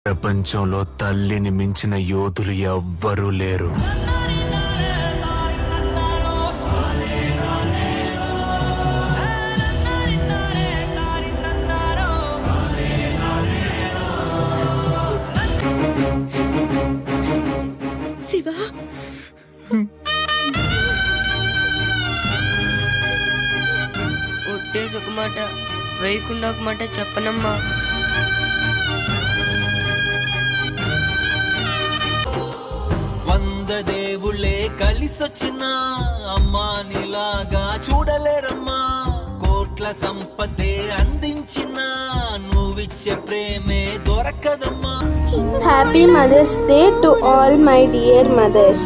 ప్రపంచంలో తల్లిని మించిన యోధులు ఎవ్వరూ లేరు. శివ, ఒట్టేసి ఒక మాట వేయకుండా ఒక మాట చెప్పనమ్మా. వంద దేవుళ్ళే కలిసొచ్చిన అమ్మా నీలాగా చూడలేరమ్మా. కోట్ల సంపదే అందించిన నువ్విచ్చే ప్రేమే దొరకదమ్మా. Happy Mother's Day to all my dear mothers.